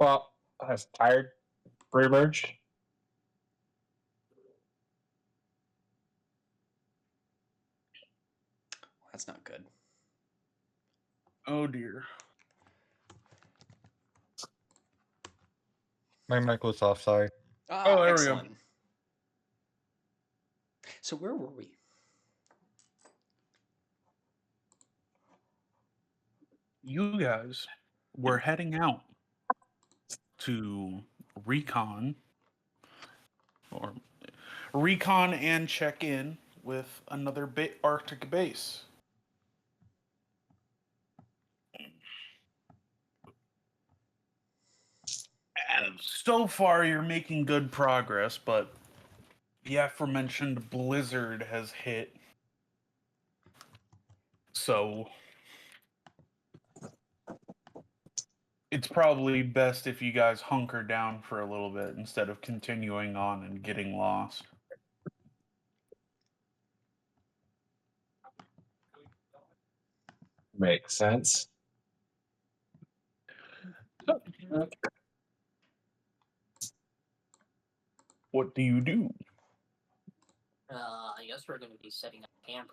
Well, has tired reemerged? That's not good. Oh dear. My mic was off, sorry. Oh, there we go. Excellent. So where were we? You guys were heading out to recon and check in with another Arctic base. And so far, you're making good progress, but the aforementioned blizzard has hit. So it's probably best if you guys hunker down for a little bit instead of continuing on and getting lost. Makes sense. What do you do? I guess we're going to be setting up camp.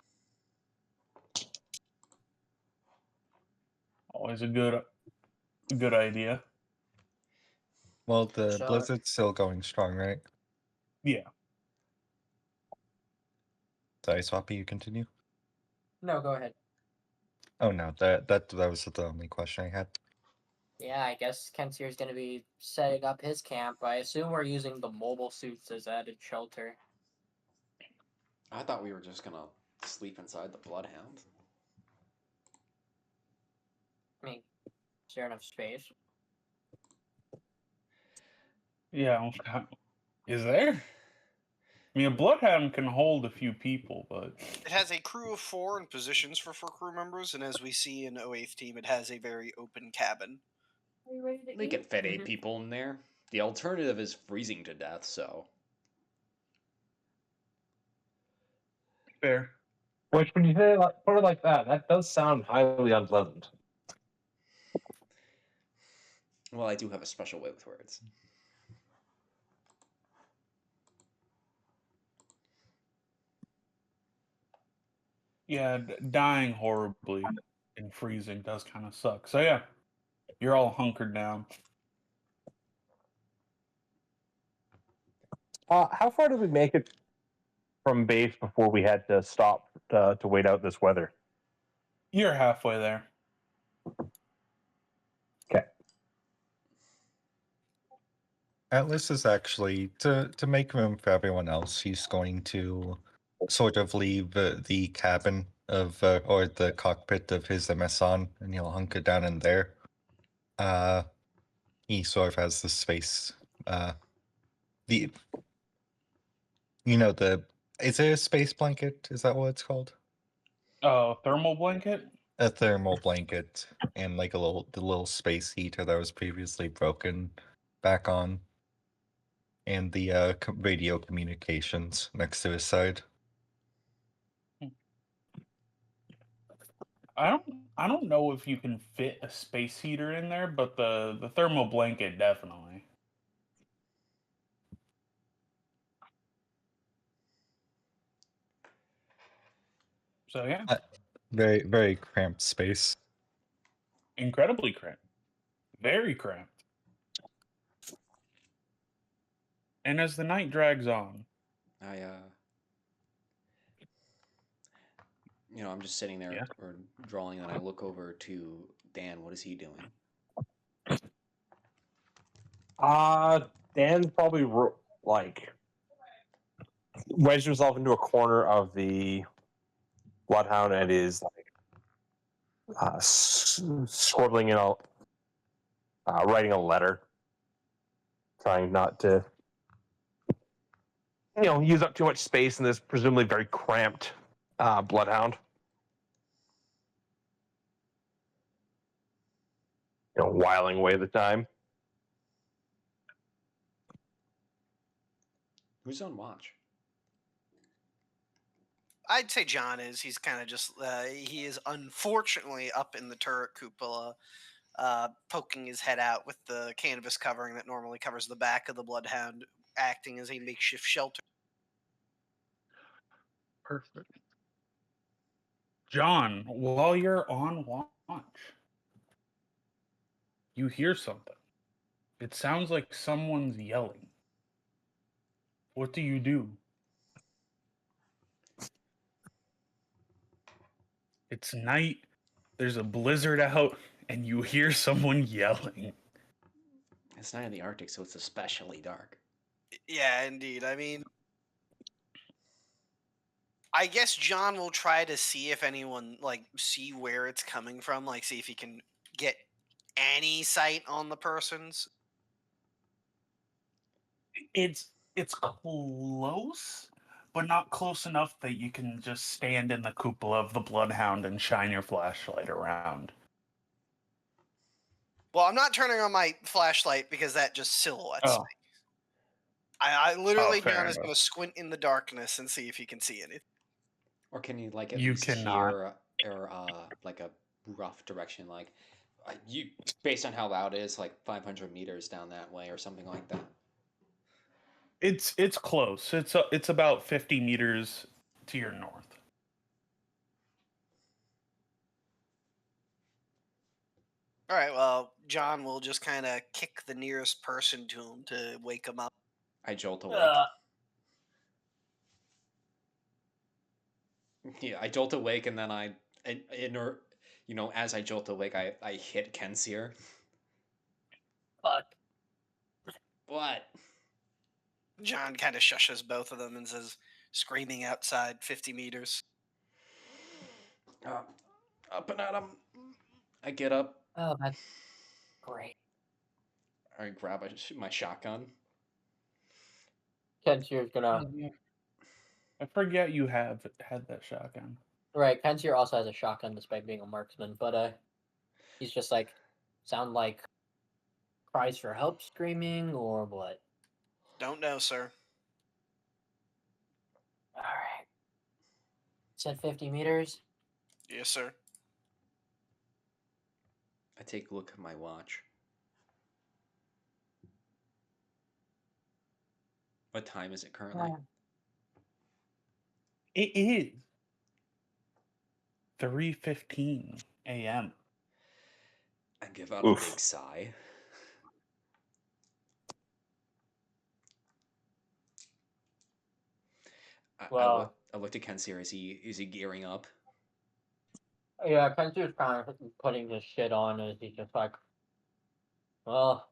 Always a good idea. Well, the Sure. blizzard's still going strong, right? Yeah. Sorry, Swappy, you continue? No, go ahead. Oh no, that was the only question I had. Yeah, I guess Kensier's going to be setting up his camp. I assume we're using the mobile suits as added shelter. I thought we were just gonna sleep inside the Bloodhound. I mean, is there enough space? Yeah. Is there? I mean, a Bloodhound can hold a few people, but... It has a crew of 4 and positions for 4 crew members, and as we see in 08th Team, it has a very open cabin. Are you ready to They eat? can fit 8 people in there. The alternative is freezing to death, so... Fair. Which, when you put it like that, that does sound highly unpleasant. Well, I do have a special way with words. Yeah, dying horribly and freezing does kind of suck. So yeah, you're all hunkered down. How far did we make it from base before we had to stop to wait out this weather? You're halfway there. Okay. Atlas is actually, to make room for everyone else, he's going to sort of leave the cabin of, or the cockpit of his MSon, and he'll hunker down in there. He sort of has the space, is it a space blanket? Is that what it's called? Thermal blanket? A thermal blanket and like the little space heater that was previously broken back on. And the radio communications next to his side. I don't know if you can fit a space heater in there, but the thermal blanket definitely. So yeah, Very, very cramped space. incredibly cramped, very cramped. And as the night drags on, I'm just sitting there Yeah. or drawing, and I look over to Dan. What is he doing? Dan's probably wedged himself into a corner of the Bloodhound and is scribbling writing a letter, trying not to use up too much space in this presumably very cramped Bloodhound. Whiling away the time. Who's on watch? I'd say John is. He's kind of just, he is unfortunately up in the turret cupola, poking his head out with the canvas covering that normally covers the back of the Bloodhound, acting as a makeshift shelter. Perfect. John, while you're on watch, you hear something. It sounds like someone's yelling. What do you do? It's night, there's a blizzard out, and you hear someone yelling. It's not in the Arctic, so it's especially dark. Yeah, indeed. I mean, I guess John will try to see if anyone see where it's coming from, see if he can get any sight on the persons. It's close, but not close enough that you can just stand in the cupola of the Bloodhound and shine your flashlight around. Well, I'm not turning on my flashlight because that just silhouettes me. I literally, fair John is enough. going to squint in the darkness and see if he can see anything. Or can you at You least cannot. hear a rough direction, you based on how loud it is, 500 meters down that way or something like that. It's close. It's about 50 meters to your north. All right, well, John will just kind of kick the nearest person to him to wake him up. I jolt awake. Yeah, I jolt awake, and then as I jolt awake, I hit Kensier. Fuck. What? John kind of shushes both of them and says, screaming outside 50 meters. Up and at him. I get up. Oh, that's great. I grab my shotgun. Kensier's gonna. I forget you had that shotgun. Right, Kensier also has a shotgun despite being a marksman, but he's just sound like cries for help screaming or what? Don't know, sir. Alright. Said 50 meters? Yes, sir. I take a look at my watch. What time is it currently? It is 3:15 a.m. I give out a big sigh. Well, I looked at Kensier. Is he gearing up? yeah, Kensier's kind of putting his shit on as he's just well,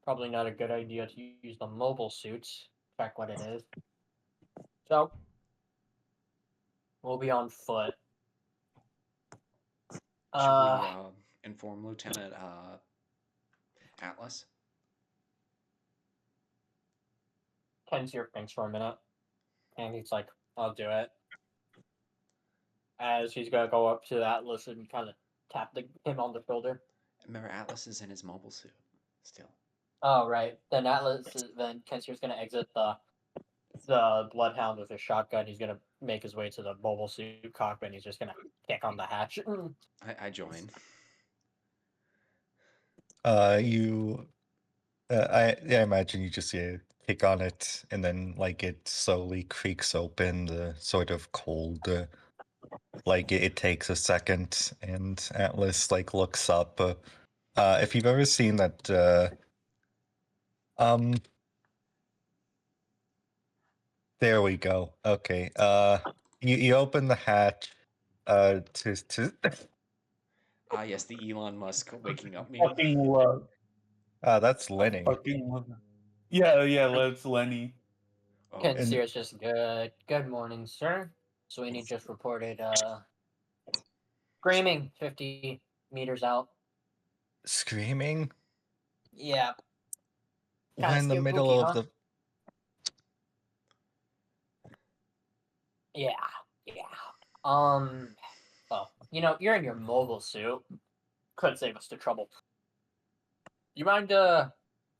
probably not a good idea to use the mobile suits. Check what it is. So, we'll be on foot. Should we inform Lieutenant Atlas? Kensier thinks for a minute, and he's like, I'll do it. As he's gonna go up to Atlas and kind of tap him on the shoulder. Remember, Atlas is in his mobile suit still. Oh, right. Then Kensier's gonna exit the Bloodhound with his shotgun. He's gonna make his way to the mobile suit cockpit, and he's just gonna kick on the hatch. I join. I imagine you just kick on it, and then it slowly creaks open. The sort of cold, it takes a second, and Atlas looks up. If you've ever seen that, there we go. Okay. You open the hatch. To. Yes, the Elon Musk waking up meme. Fucking love. That's Lenny. Fucking love. Yeah, that's Lenny. Oh, Kensier's just good morning, sir. Sweeney just reported screaming 50 meters out. Screaming? Yeah. We're in the middle spooky, of huh? the. Yeah. Well, you're in your mobile suit. Could save us the trouble. You mind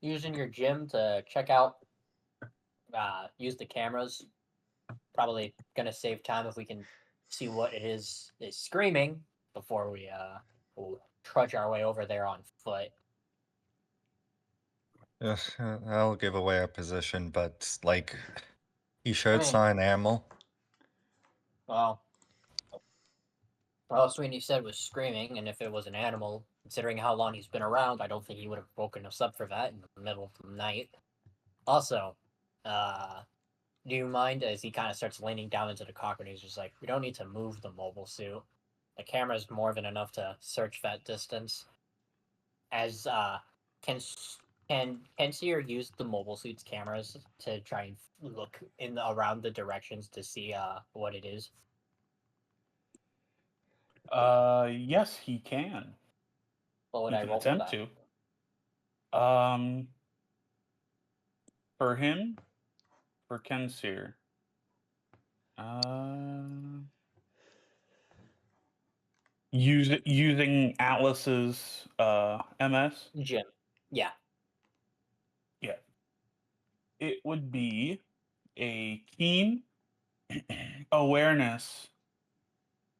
using your gym to check out use the cameras? Probably gonna save time if we can see what it is screaming before we trudge our way over there on foot. I'll give away our position, but like, you sure it's Right. not an animal? Well, all Sweeney said was screaming, and if it was an animal, considering how long he's been around, I don't think he would have woken us up for that in the middle of the night. Also, do you mind, as he kind of starts leaning down into the cockpit, he's just like, we don't need to move the mobile suit. The camera's more than enough to search that distance. As can Seer use the mobile suit's cameras to try and look in around the directions to see what it is? Yes, he can. What would He I can roll for attempt that? to. For him, for Kenseer. Using Atlas's MS. Jim. Yeah. Yeah. It would be a keen awareness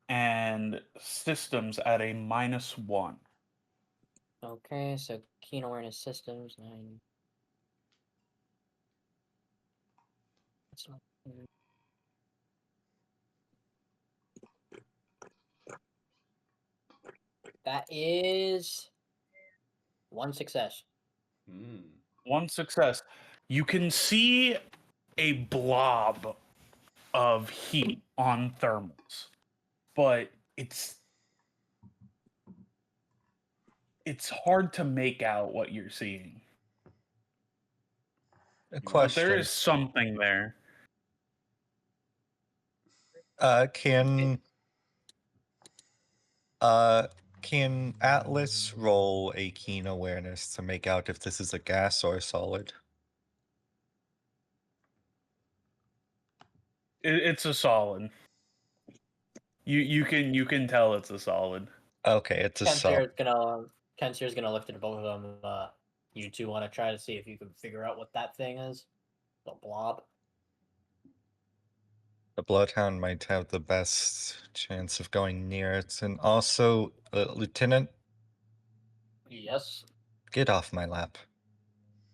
and systems at a -1. Okay, so keen awareness systems 9. That's not- That is 1 success. Hmm. One success. You can see a blob of heat on thermals, but it's hard to make out what you're seeing. A But there question. is something there. Can Atlas roll a keen awareness to make out if this is a gas or a solid? It's a solid. You can tell it's a solid. Okay, it's a solid. Kenseer's gonna look at both of them. You two want to try to see if you can figure out what that thing is? The blob. The Bloodhound might have the best chance of going near it. And also, Lieutenant, Yes. get off my lap.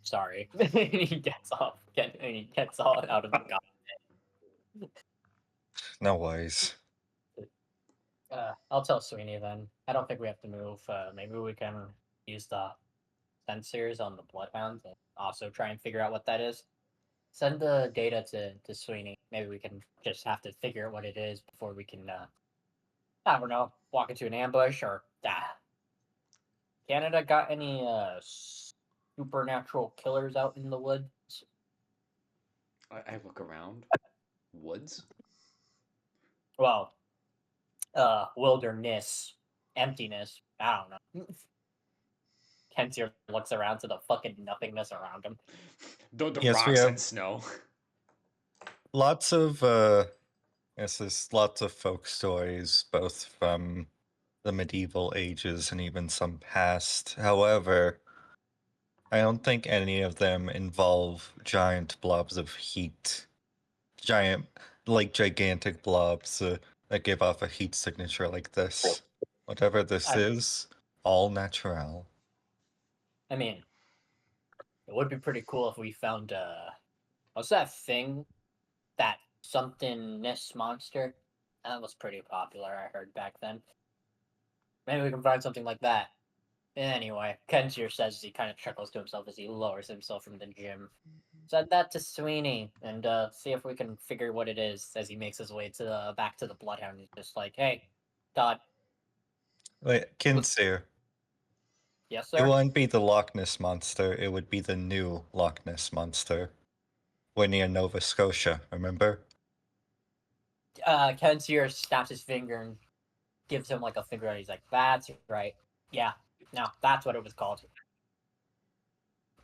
Sorry. He gets off. He gets all out of the gun. No worries. I'll tell Sweeney then. I don't think we have to move. Maybe we can use the sensors on the Bloodhound and also try and figure out what that is. Send the data to Sweeney. Maybe we can just have to figure out what it is before we can, I don't know, walk into an ambush or. Canada got any supernatural killers out in the woods? I look around. Woods? Well, wilderness, emptiness. I don't know. Kensier looks around to the fucking nothingness around him. The Yes, we rocks have- and snow. Lots of yes, there's lots of folk stories, both from the medieval ages and even some past. However, I don't think any of them involve giant blobs of heat. Gigantic blobs that give off a heat signature like this. Whatever this is, all natural. I mean, it would be pretty cool if we found what's that thing? That somethingness monster? That was pretty popular, I heard back then. Maybe we can find something like that. Anyway, Kensier says as he kind of chuckles to himself as he lowers himself from the gym. Send that to Sweeney and see if we can figure what it is as he makes his way to back to the Bloodhound. He's just like, hey, Todd. Wait, Kinseer. Yes, It sir? wouldn't be the Loch Ness Monster, it would be the new Loch Ness Monster. We're near Nova Scotia, remember? Kensier snaps his finger and gives him like a finger, and he's like, that's right. Yeah, no, that's what it was called.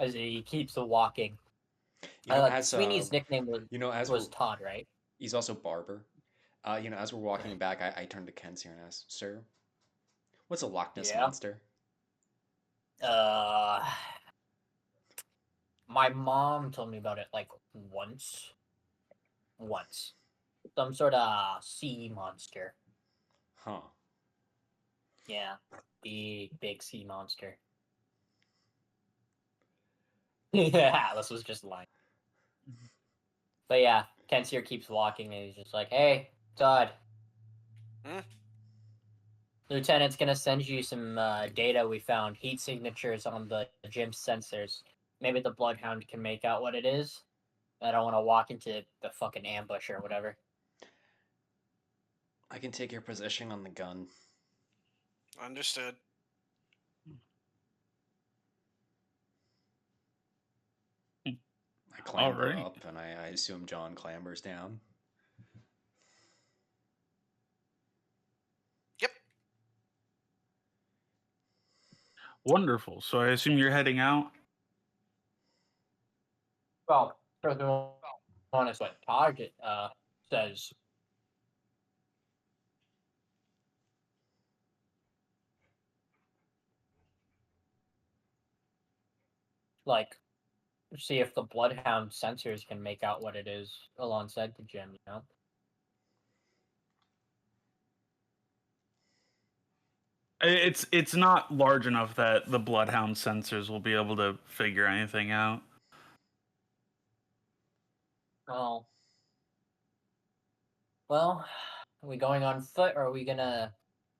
As he keeps walking. As Sweeney's nickname was, as was we're- Todd, right? he's also barber. As we're walking back, I turn to Ken's here and ask, "Sir, what's a Loch Ness Yeah. monster?" My mom told me about it like once. Some sort of sea monster. Huh. Yeah, big sea monster. Yeah, Atlas was just lying. But yeah, Kensier keeps walking and he's just like, "Hey, Todd. Hmm? Lieutenant's gonna send you some data we found, heat signatures on the gym sensors. Maybe the Bloodhound can make out what it is. I don't want to walk into the fucking ambush or whatever." I can take your position on the gun. Understood. I clamber Alright. up, and I assume John clambers down. Yep. Wonderful. So I assume you're heading out? Well, first of all, is what Target says. Like, see if the Bloodhound sensors can make out what it is alongside the gym, you know? It's not large enough that the Bloodhound sensors will be able to figure anything out. Oh. Well, are we going on foot or are we gonna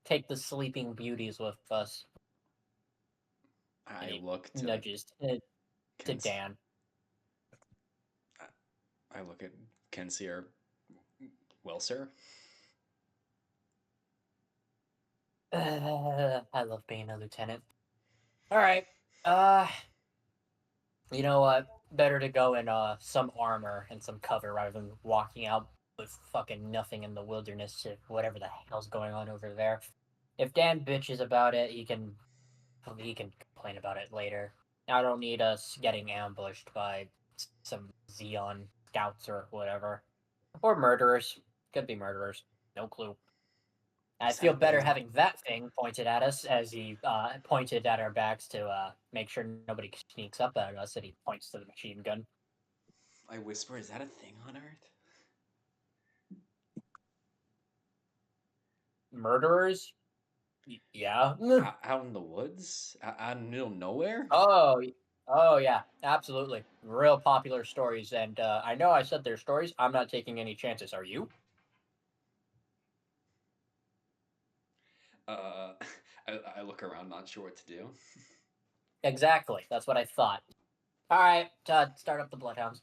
take the sleeping beauties with us? And I he look to nudges to Kens- Dan. I look at Kensier. Well, sir. I love being a lieutenant. All right. You know what? Better to go in some armor and some cover rather than walking out with fucking nothing in the wilderness to whatever the hell's going on over there. If Dan bitches about it, he can complain about it later. I don't need us getting ambushed by some Xeon scouts or whatever. Or murderers. Could be murderers. No clue. I Is that feel a better big- having that thing pointed at us as he pointed at our backs to make sure nobody sneaks up at us, and he points to the machine gun. I whisper, is that a thing on Earth? Murderers? Yeah. Out in the woods? Out in the middle of nowhere? Oh yeah, absolutely. Real popular stories, and I know I said they're stories. I'm not taking any chances. Are you? Uh, I look around, not sure what to do. Exactly. That's what I thought. All right, Todd, start up the Bloodhounds.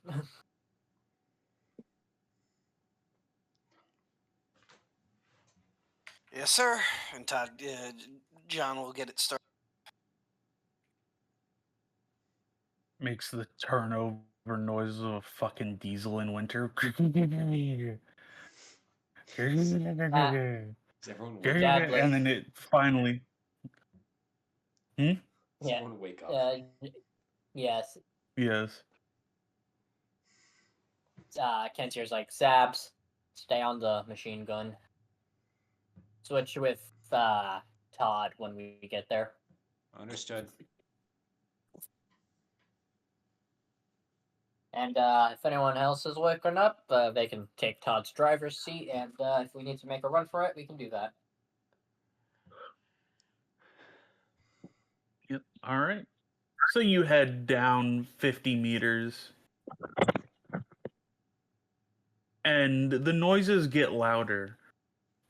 Yes, sir. And Todd, John will get it started. Makes the turnover noises of a fucking diesel in winter. Is everyone wake Dad, up? like- And then it finally. Does Yeah. everyone wake up? Yes. Yes. Kentier's like, Sabs, stay on the machine gun. Switch with Todd when we get there. Understood. And if anyone else is waking up, they can take Todd's driver's seat, and if we need to make a run for it, we can do that. Yep. All right. So you head down 50 meters. And the noises get louder.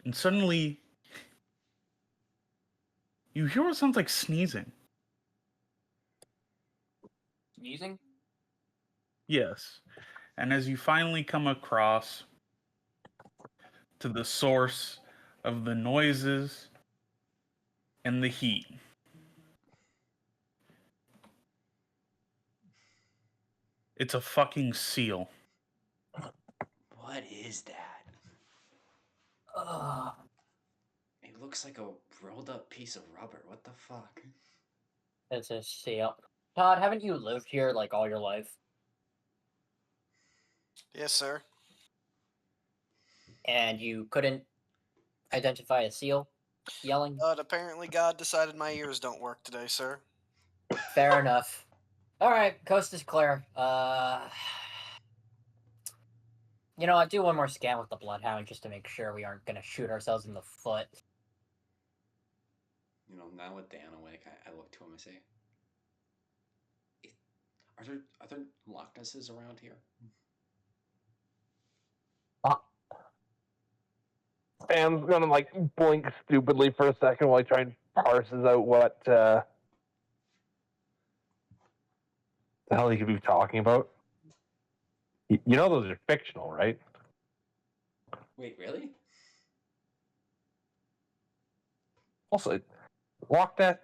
And suddenly, you hear what sounds like sneezing. Sneezing? Yes. And as you finally come across to the source of the noises and the heat, it's a fucking seal. What is that? Ugh. It looks like a rolled up piece of rubber. What the fuck? It's a seal. Todd, haven't you lived here like all your life? Yes, sir. And you couldn't identify a seal yelling? But apparently God decided my ears don't work today, sir. Fair enough. Alright, coast is clear. You know, I'll do one more scan with the Bloodhound just to make sure we aren't gonna shoot ourselves in the foot. now with Dan awake, I look to him and say, Are there Loch Nesses around here? Sam's gonna like blink stupidly for a second while he tries and parses out what the hell he could be talking about. You know those are fictional, right? Wait, really? Also, Loch Ness,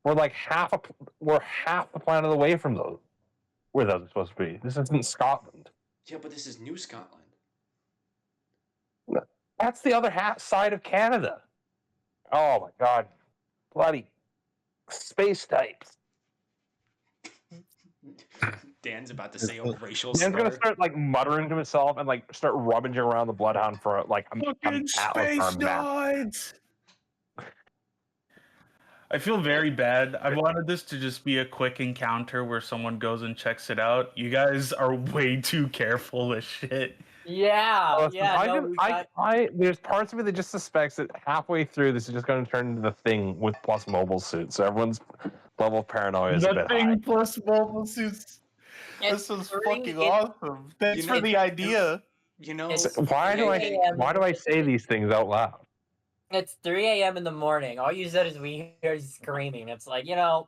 we're half the planet away from those. Where those are supposed to be. This isn't Scotland. Yeah, but this is New Scotland. That's the other side of Canada. Oh my god. Bloody space types. Dan's about to say a racial Dan's gonna slur. start like muttering to himself and like start rummaging around the Bloodhound for like an Fucking atlas or space a map. knights! I feel very bad. I wanted this to just be a quick encounter where someone goes and checks it out. You guys are way too careful with shit. Yeah, Listen, yeah. there's parts of me that just suspects that halfway through this is just going to turn into the Thing with plus mobile suits. So everyone's level of paranoia is a bit high. Nothing plus mobile suits. This is fucking awesome. Thanks for the idea. Why do I say these things out loud? It's 3 a.m. in the morning. All you said is we hear screaming. It's like, I don't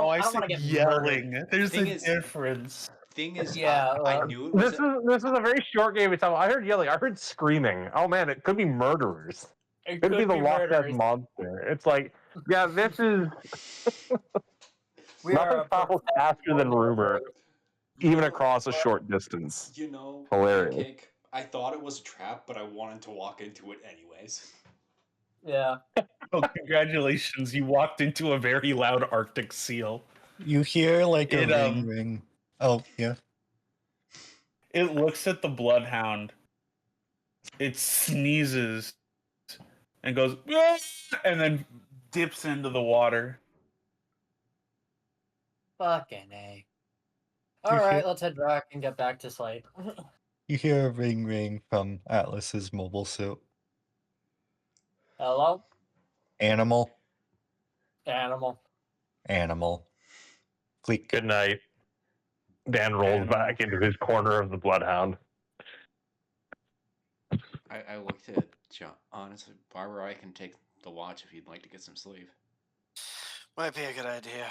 want to get yelling. murdered. There's a difference. Thing is, Yeah, I knew it was. This is a very short game of time. I heard yelling. I heard screaming. Oh man, it could be murderers. It Could be the Loch Ness murderers. monster. It's like, yeah, this is We nothing are travels faster than rumor, even across a short distance. Hilarious. Pancake, I thought it was a trap, but I wanted to walk into it anyways. Yeah. Oh, congratulations. You walked into a very loud Arctic seal. You hear like a ring ring. Oh, yeah. It looks at the Bloodhound. It sneezes and goes, "Ah!" and then dips into the water. Fucking A. Alright, let's head back and get back to sleep. You hear a ring ring from Atlas's mobile suit. Hello? Animal. Animal. Click. Good night. Dan rolls back into his corner of the Bloodhound. I looked at John. Honestly, Barbara, I can take the watch if you'd like to get some sleep. Might be a good idea.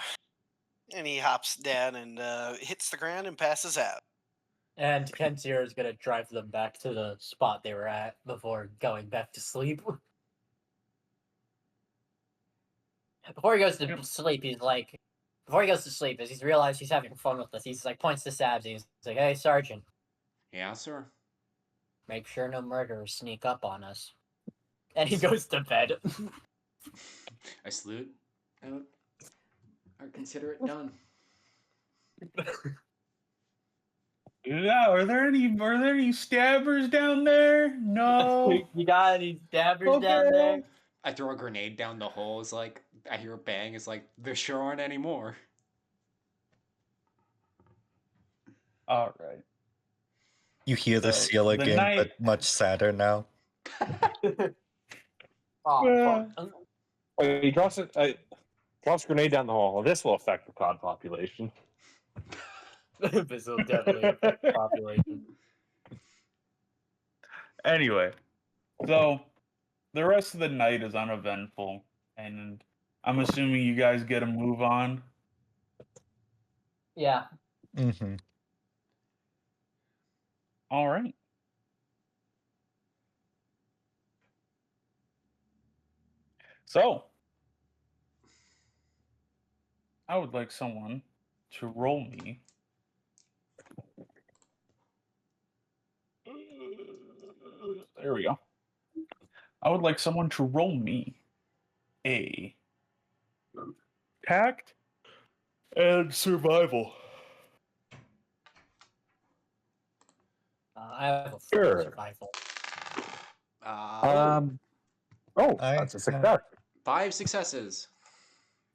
And he hops down and hits the ground and passes out. And Kensier is going to drive them back to the spot they were at before going back to sleep. Before he goes to sleep, as he's realized he's having fun with this, he's like, points to Sabs, and he's like, hey, Sergeant. Yeah, sir. Make sure no murderers sneak up on us. And he goes to bed. I salute. I consider it done. Yeah, are there any stabbers down there? No. You got any stabbers down there? I throw a grenade down the hole. It's like, I hear a bang. It's like, there sure aren't any more. All right. You hear the seal again, but much sadder now. Oh, fuck. He drops a grenade down the hole. Well, this will affect the cod population. This will definitely affect the population. Anyway, so the rest of the night is uneventful, and I'm assuming you guys get a move on. Yeah. Mm-hmm. All right. So, I would like someone to roll me. There we go. I would like someone to roll me a tact and survival. I have a Sure. survival. That's a success. 5 successes.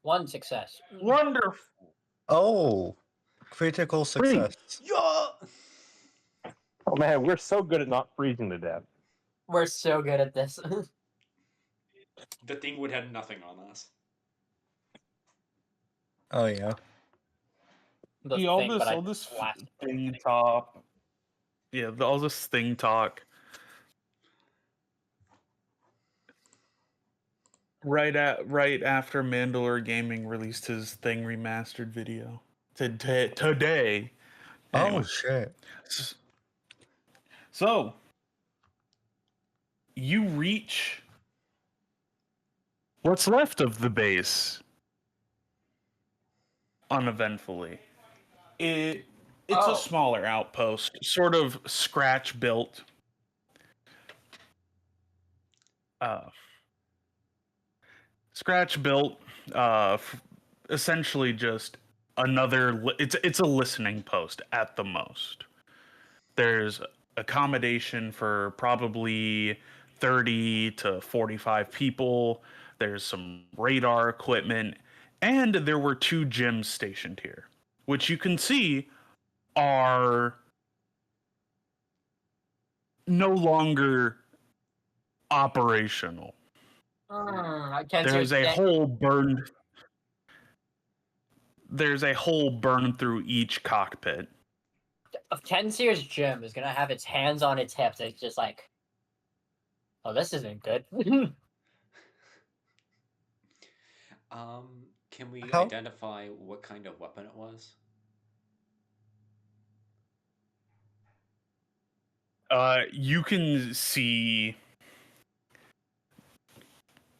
1 success. Wonderful. Oh, critical success. Yeah. Oh man, we're so good at not freezing to death. We're so good at this. The thing would have nothing on us. Oh yeah. The See, all thing, this, but I all this blasted the thing thing. talk. Yeah, all this thing talk. Right after Mandalore Gaming released his Thing remastered video today. Oh Anyway, shit. so you reach what's left of the base uneventfully. It's Oh. a smaller outpost, sort of scratch built. Scratch built, essentially just another. It's a listening post at the most. There's accommodation for probably 30 to 45 people. There's some radar equipment, and there were 2 gyms stationed here, which you can see are no longer operational. I can't There's a hole burned. There's a hole burned through each cockpit. If Kenseer's gym is gonna have its hands on its hips, it's just like, oh, this isn't good. Can we How- identify what kind of weapon it was? You can see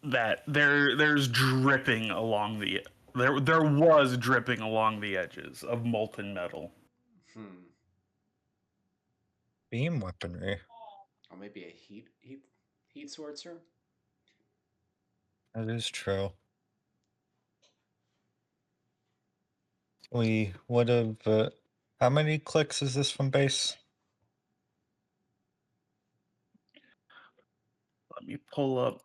that there's dripping along the there was dripping along the edges of molten metal. Beam weaponry. Or maybe a heat sword, sir? That is true. We would have. How many clicks is this from base? Let me pull up.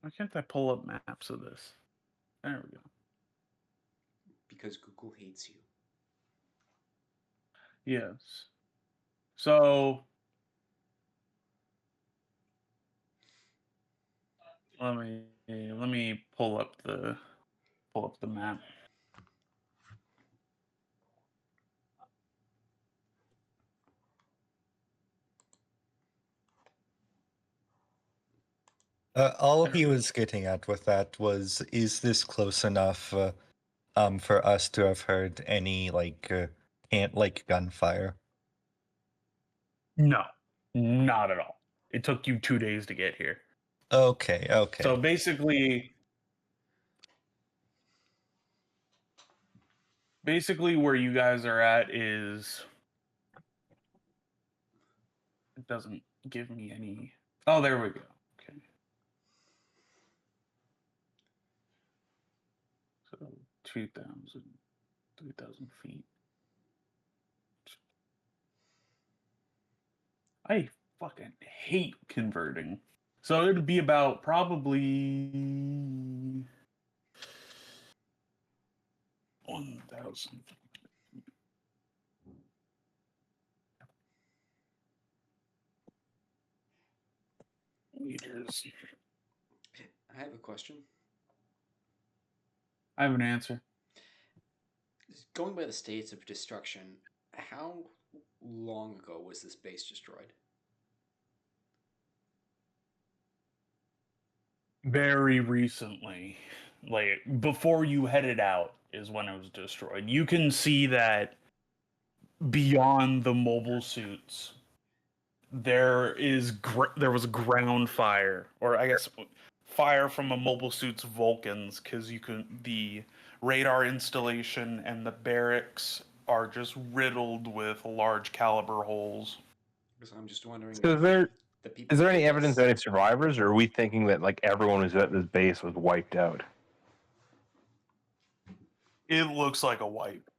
Why can't I pull up maps of this? There we go. Because Google hates you. Yes. So let me pull up the map. All There he we go. was getting at with that was, is this close enough for us to have heard any gunfire? No, not at all. It took you 2 days to get here. Okay, okay. So basically where you guys are at is it doesn't give me any. Oh, there we go. Okay. So 2,000, 3,000 feet. I fucking hate converting. So it'd be about probably 1,000 meters. I have a question. I have an answer. Going by the states of destruction, how long ago was this base destroyed? Very recently, like before you headed out, is when it was destroyed. You can see that beyond the mobile suits, there was ground fire, or I guess fire from a mobile suit's Vulcans, because the radar installation and the barracks are just riddled with large caliber holes. Because I'm just wondering. So The people is there who any did evidence this- of any survivors, or are we thinking that like everyone who's at this base was wiped out? It looks like a wipe.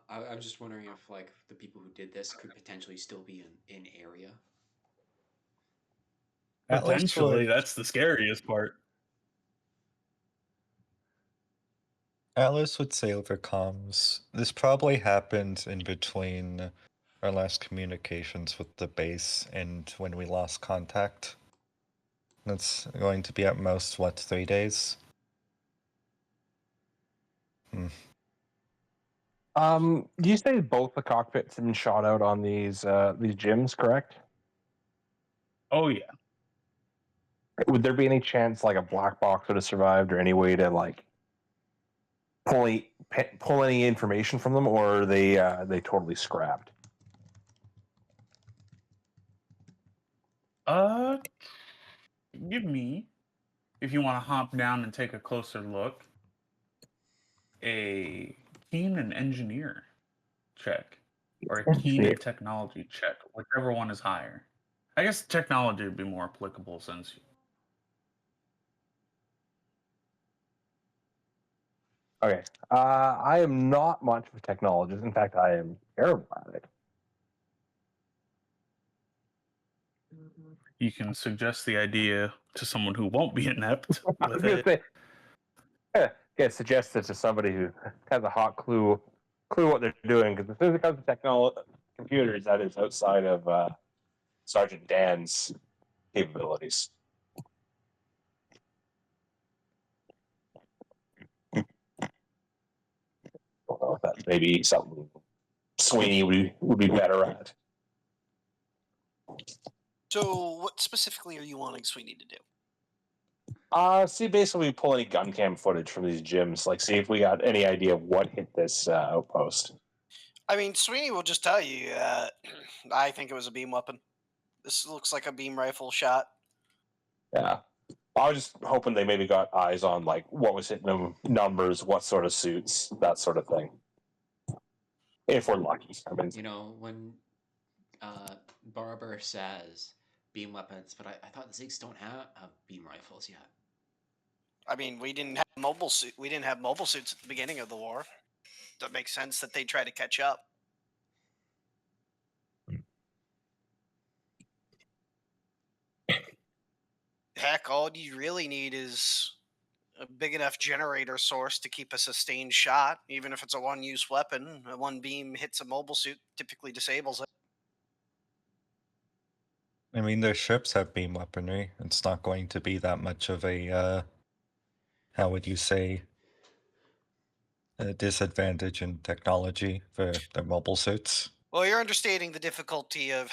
I'm just wondering if like the people who did this could potentially still be in area. At least Potentially, what- that's the scariest part. Atlas would say over comms. This probably happened in between our last communications with the base and when we lost contact. That's going to be at most, what, 3 days? You say both the cockpits have been shot out on these gyms, correct? Oh yeah. Would there be any chance like a black box would have survived, or any way to like pull any information from them, or are they totally scrapped? Give me, if you want to hop down and take a closer look, a keen and engineer check, or a keen and technology check, whichever one is higher. I guess technology would be more applicable since. Okay. I am not much of a technologist. In fact, I am terrible at it. You can suggest the idea to someone who won't be inept I was with gonna it. say, suggest it to somebody who has a hot clue what they're doing, because if it comes to computers, that is outside of Sergeant Dan's capabilities. Don't know if that's maybe something Sweeney would be better at. So, what specifically are you wanting Sweeney to do? See, basically pull any gun cam footage from these gyms, like see if we got any idea of what hit this outpost. I mean, Sweeney will just tell you. I think it was a beam weapon. This looks like a beam rifle shot. Yeah. I was just hoping they maybe got eyes on like what was hitting them, numbers, what sort of suits, that sort of thing. If we're lucky. I mean, You know, when Barber says beam weapons, but I thought the Zeeks don't have beam rifles yet. I mean, we didn't have mobile suit. We didn't have mobile suits at the beginning of the war. That makes sense that they try to catch up. Heck, all you really need is a big enough generator source to keep a sustained shot, even if it's a one-use weapon. A one beam hits a mobile suit, typically disables it. I mean, their ships have beam weaponry. It's not going to be that much of a, how would you say, a disadvantage in technology for their mobile suits. Well, you're understating the difficulty of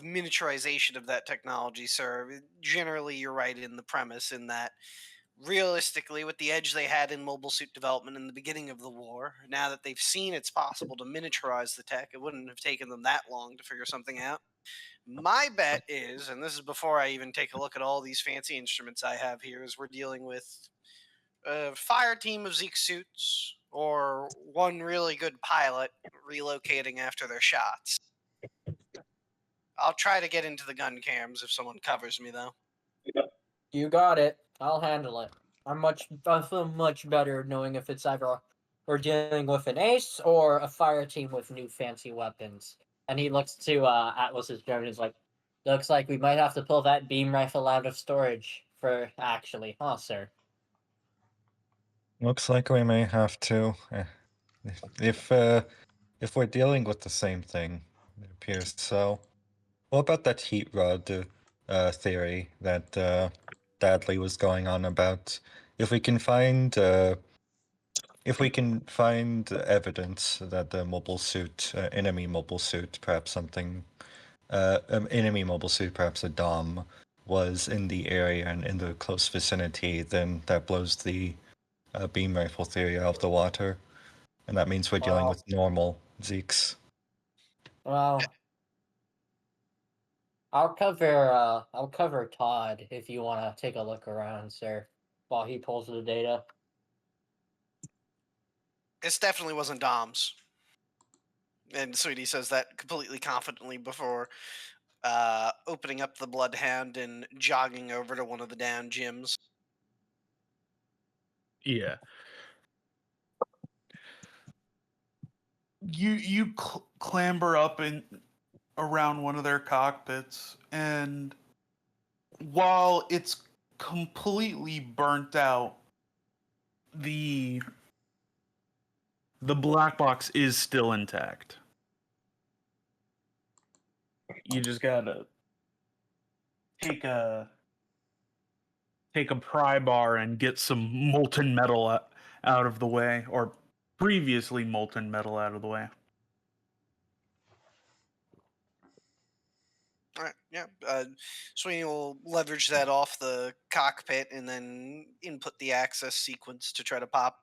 miniaturization of that technology, sir. Generally, you're right in the premise in that realistically, with the edge they had in mobile suit development in the beginning of the war, now that they've seen it's possible to miniaturize the tech, it wouldn't have taken them that long to figure something out. My bet is, and this is before I even take a look at all these fancy instruments I have here, is we're dealing with a fire team of Zeke suits or one really good pilot relocating after their shots. I'll try to get into the gun cams if someone covers me, though. You got it. I'll handle it. I feel much better knowing if it's either we're dealing with an ace or a fire team with new fancy weapons. And he looks to Atlas's drone and is like, looks like we might have to pull that beam rifle out of storage for actually, huh, sir? Looks like we may have to. If we're dealing with the same thing, it appears so. What about that heat rod theory that Dadley was going on about? If we can find evidence that the mobile suit, enemy mobile suit, perhaps something, enemy mobile suit, perhaps a Dom, was in the area and in the close vicinity, then that blows the beam rifle theory out of the water, and that means we're dealing with normal Zeeks. Well, I'll cover Todd if you want to take a look around, sir, while he pulls the data. This definitely wasn't Dom's. And Sweetie says that completely confidently before opening up the Bloodhound and jogging over to one of the down gyms. Yeah. You clamber up and around one of their cockpits, and while it's completely burnt out, the black box is still intact. You just gotta take a pry bar and get some molten metal out of the way, or previously molten metal out of the way. All right, yeah. Sweeney will leverage that off the cockpit and then input the access sequence to try to pop.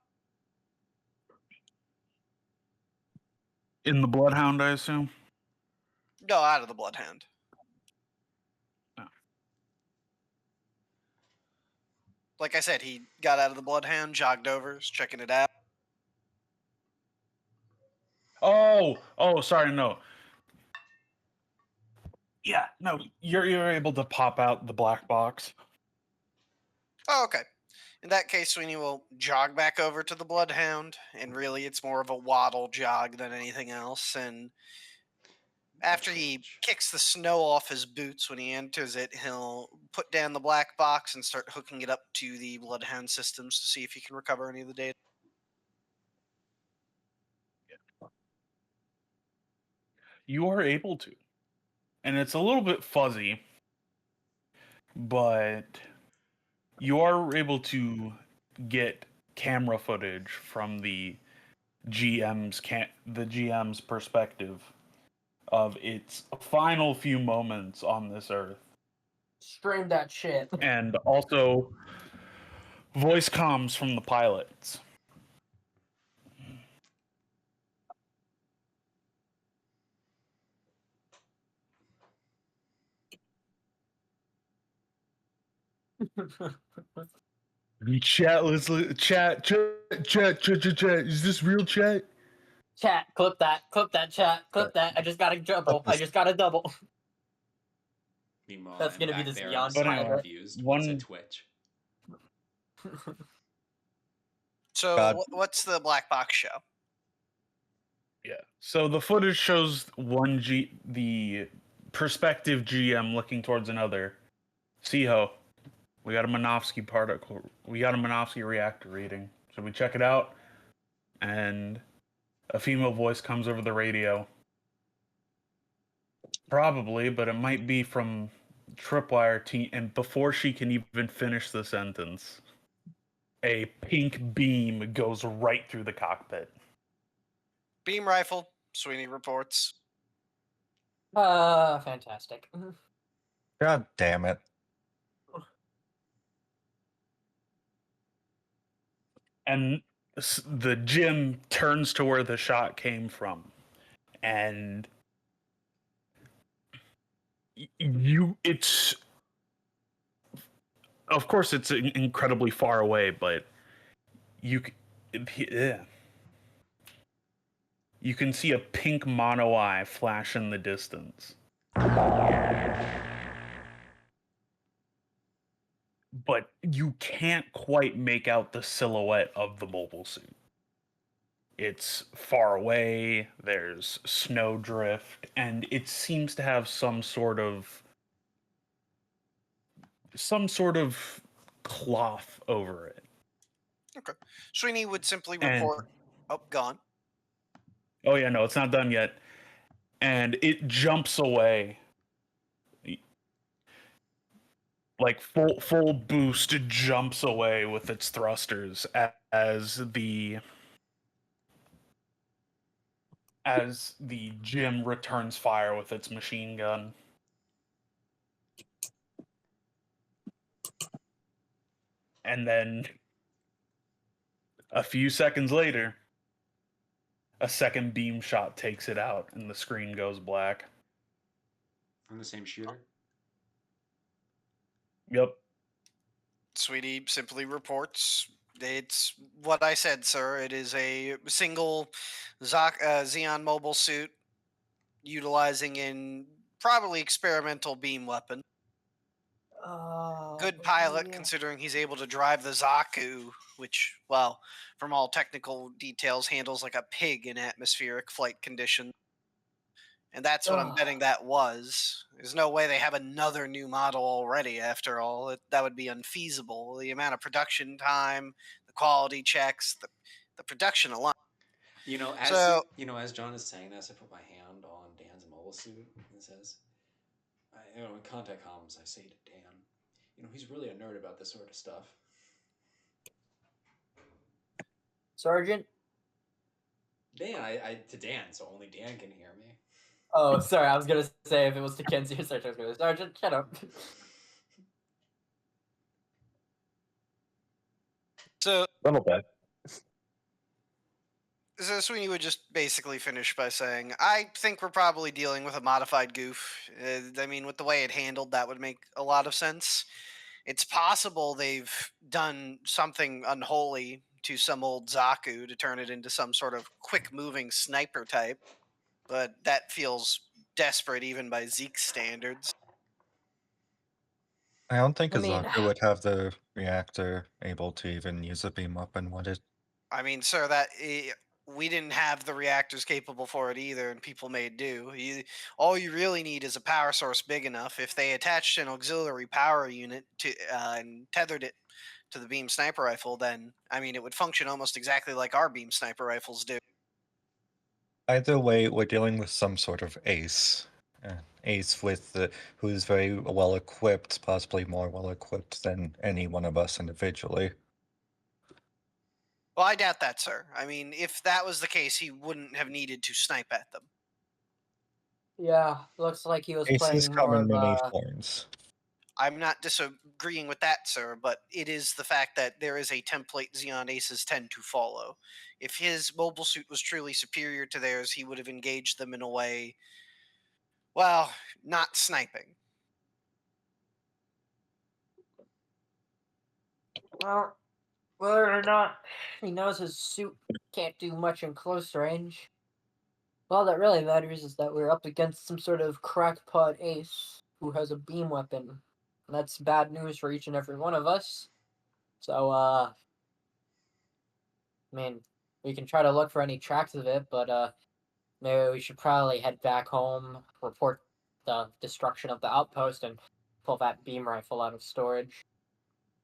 In the Bloodhound, I assume? No, out of the Bloodhound. Oh. Like I said, he got out of the Bloodhound, jogged over, is checking it out. Oh, sorry, no. Yeah, no, you're able to pop out the black box. Oh, okay. In that case, Sweeney will jog back over to the Bloodhound, and really it's more of a waddle jog than anything else. And after he kicks the snow off his boots when he enters it, he'll put down the black box and start hooking it up to the Bloodhound systems to see if he can recover any of the data. You are able to. And it's a little bit fuzzy, but you are able to get camera footage from the GM's perspective of its final few moments on this earth. Stream that shit. And also voice comms from the pilots. Chat, chat. Is this real chat? Chat, clip that, chat, clip that. I just got a double. Meanwhile, That's I'm gonna be back this there, beyond I'm so pilot. confused. What's a One- Twitch? So, God. what's the black box show? Yeah. So the footage shows the prospective GM looking towards another. Siho, we got a Minovsky particle. We got a Minovsky reactor reading. Should we check it out? And a female voice comes over the radio. Probably, but it might be from Tripwire Team. And before she can even finish the sentence, a pink beam goes right through the cockpit. Beam rifle, Sweeney reports. Fantastic. God damn it. And the gym turns to where the shot came from, and it's, of course it's incredibly far away, but you can see a pink mono eye flash in the distance. But you can't quite make out the silhouette of the mobile suit. It's far away, there's snow drift, and it seems to have some sort of cloth over it. Sweeney would simply And- report. Oh, gone. Oh yeah, no, it's not done yet. And it jumps away. Like full boost jumps away with its thrusters as the gym returns fire with its machine gun. And then a few seconds later, a second beam shot takes it out and the screen goes black. From the same shooter? Yep. Sweetie simply reports. It's what I said, sir. It is a single Xeon mobile suit utilizing in probably experimental beam weapon. Good pilot, considering he's able to drive the Zaku, which, well, from all technical details, handles like a pig in atmospheric flight conditions. And that's what I'm betting that was. There's no way they have another new model already, after all. That would be unfeasible. The amount of production time that quality checks, the production alone. As So- as John is saying this, I put my hand on Dan's mobile suit and says, in contact comms, I say to Dan, he's really a nerd about this sort of stuff. Sergeant? Dan, I to Dan, so only Dan can hear me. Oh, sorry. I was gonna say if it was to Kenzie or Sergeant, I was gonna say, Sergeant, shut up. So Little bit. So Sweeney would just basically finish by saying, I think we're probably dealing with a modified goof. I mean, with the way it handled, that would make a lot of sense. It's possible they've done something unholy to some old Zaku to turn it into some sort of quick-moving sniper type, but that feels desperate even by Zeke's standards. I don't think I mean- Azaku would have the reactor able to even use a beam weapon, would it? I mean, sir, we didn't have the reactors capable for it either, and people made do. All you really need is a power source big enough. If they attached an auxiliary power unit to and tethered it to the beam sniper rifle, then I mean, it would function almost exactly like our beam sniper rifles do. Either way, we're dealing with some sort of ace. Ace who's very well equipped, possibly more well equipped than any one of us individually. Well, I doubt that, sir. I mean, if that was the case, he wouldn't have needed to snipe at them. Yeah, looks like he was Aces playing come more in of many a... forms. I'm not disagreeing with that, sir, but it is the fact that there is a template Xeon Aces tend to follow. If his mobile suit was truly superior to theirs, he would have engaged them in a way, well, not sniping. Well, whether or not he knows his suit can't do much in close range, all that really matters is that we're up against some sort of crackpot ace who has a beam weapon. And that's bad news for each and every one of us. So, I mean, we can try to look for any tracks of it, but maybe we should probably head back home, report the destruction of the outpost, and pull that beam rifle out of storage.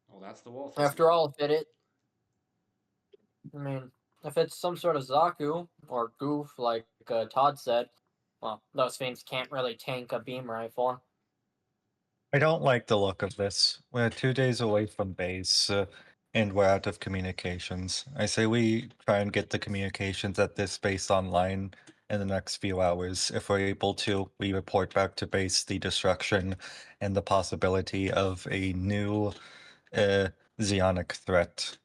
Well, that's the wolf. After all, I mean, if it's some sort of Zaku or goof, like Todd said, well, those things can't really tank a beam rifle. I don't like the look of this. We're 2 days away from base, and we're out of communications. I say we try and get the communications at this base online in the next few hours. If we're able to, we report back to base the destruction and the possibility of a new Zeonic threat.